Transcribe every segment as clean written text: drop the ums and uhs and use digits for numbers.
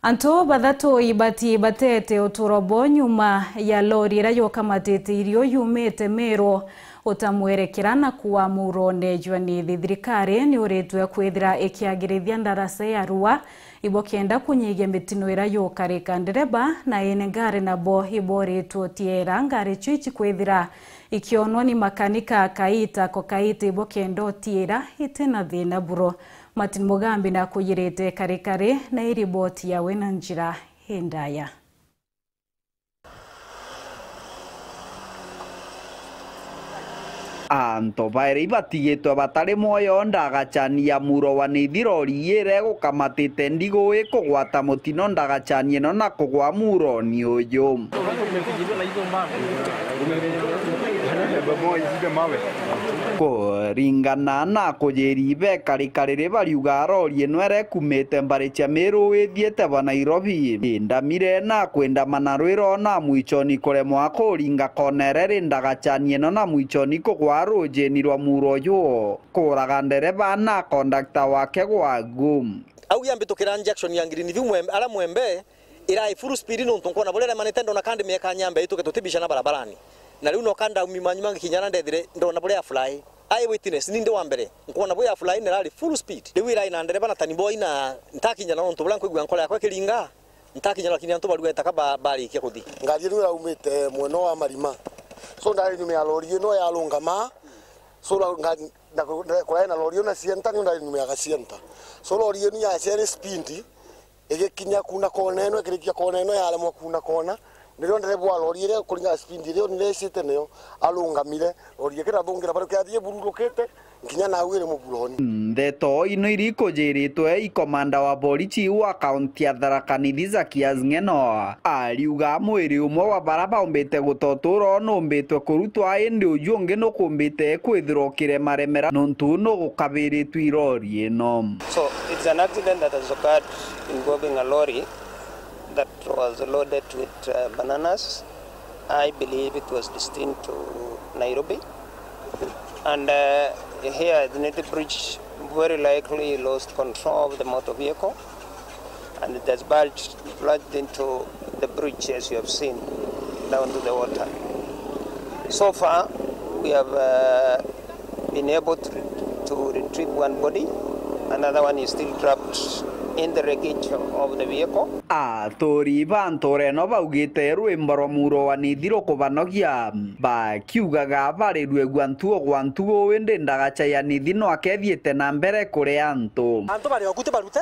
Anto bathatu ibati batete uturobo nyuma ya lori ira yokamatite irio yumite Meru utamwerekera na kuwa muronejwa ni thirikari ni uritwe kwithira ikiagirithia ndarasa ya Arua ibokenda kunyigia mitino ira yokarika ndereba na ene ngari nabo iboritwo tiera ngari chichi kwithira ikionwa ni makanika kaita kokaita ibokenda tiera itena thina buro. Martin Mugambi na kuyirete karikare na iriboti ya wena njira hindaya. Anto bairi batigetwe batari moyo ndagachania muro wa nithirori yere gukamatite ndigo ikugwata mutino ndagachanie no na kugwa muro ni uyu kuringana na kujeribe karikarire bariuga rori eno erekumite mbari cia Meru ithiete ba Nairobi indamire na kwenda manarwiro na mwichoni kuremwa kuringa konerere ndagachanie no na mwichoni kugwa rujeni rwa muro yo kuraga ndereba na conductor wake gwa gum au yambitukira injection ya ngiri nivi ala mwembe ira full speed no tonkona bolera manetendo na kandi meka nyambe ituke tutibishana barabarani na riu no kanda umimanyuma kinyana ndethire ndona boya fly ai witness ninde wa mbere nkona boya fly ne rally full speed riu ira ina ndereba na tani boy na ntakinya na nto blanco igwa nkola yakwa kiringa ntakinya lakini anto baruga taka bari kia kuthi ngari riu raumite mweno wa marima so ndari nyume ya lori no ya lungama so ngari na lori na sienta ni ndari nyume ya sienta so lori ni ya sere speed igikinya kuna kona eno ikirikia kona eno ya alemwa kuna kona ndio ndereba lori ile kuringa speed ile ni lesite neo alungamire lori ikira thungira baro kiathie bururukite nginya na wire mubuloni ndeto ino iriko jiritwe ikomanda wa borichi wa county ya Tharaka Nithi Zacchaeus Ng'eno ariuga mwiri umwe wa baraba umbite gutoturo no mbitwe kurutwa indi uyu ungi no kumbite kwithirwo kiremaremera nontu no gukabiritwe irori ino. So it's an accident that has occurred involving a lorry that was loaded with bananas. I believe it was destined to Nairobi, and here at the Nithi Bridge very likely lost control of the motor vehicle, and it has plunged into the bridge, as you have seen, down to the water. So far we have been able to retrieve one body. Another one is still trapped in the wreckage of the vehicle. Tori bantore no baugite rwimbo rwa muro wa nithiro kubanogia bakiugaga bari rwegwantuo wende ndagacha ya nithi no akethiete na mbere kuri antu bari okute barute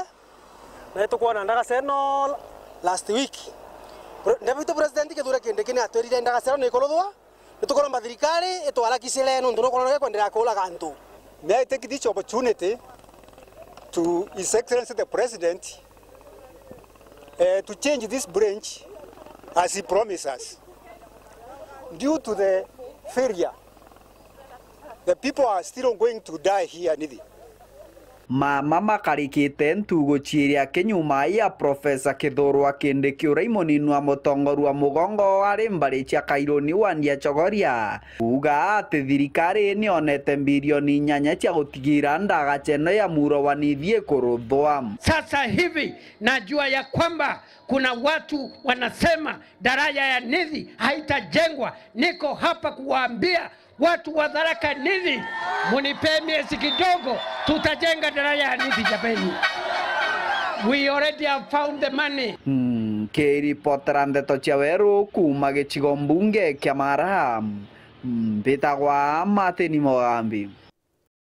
na tukuona ndagacha no last week Deputy President kithura kinde kini atwerire ndagacha no ikorothwa nitukora mathirikari itwara kisile no nduno korora kwendera kula kantu. May I take this opportunity to His Excellency the President to change this branch as he promised us. Due to the failure, the people are still going to die here. Mama makarikite ntugo chiria kenyuma ya Profesa Kithurwa kinde kiuraimoni nwa mutongoru wa mugongo ari mbari cia Kaironi wandia chogoria uga ati thirikari ni onete bilioni 8 cia gutigira ndagacheno ya muro wa nithie kuruthwa. Sasa hivi najua ya kwamba kuna watu wanasema daraja ya Nithi haitajengwa. Niko hapa kuwaambia watu wa Tharaka Nithi, munipe miezi kidogo, tutajenga daraja ya Nithi japeni. We already have found the money. Kiripotera ndeto cia Weru kuma gicigo mbunge kia Mara. Bitagwa Martin Mugambi.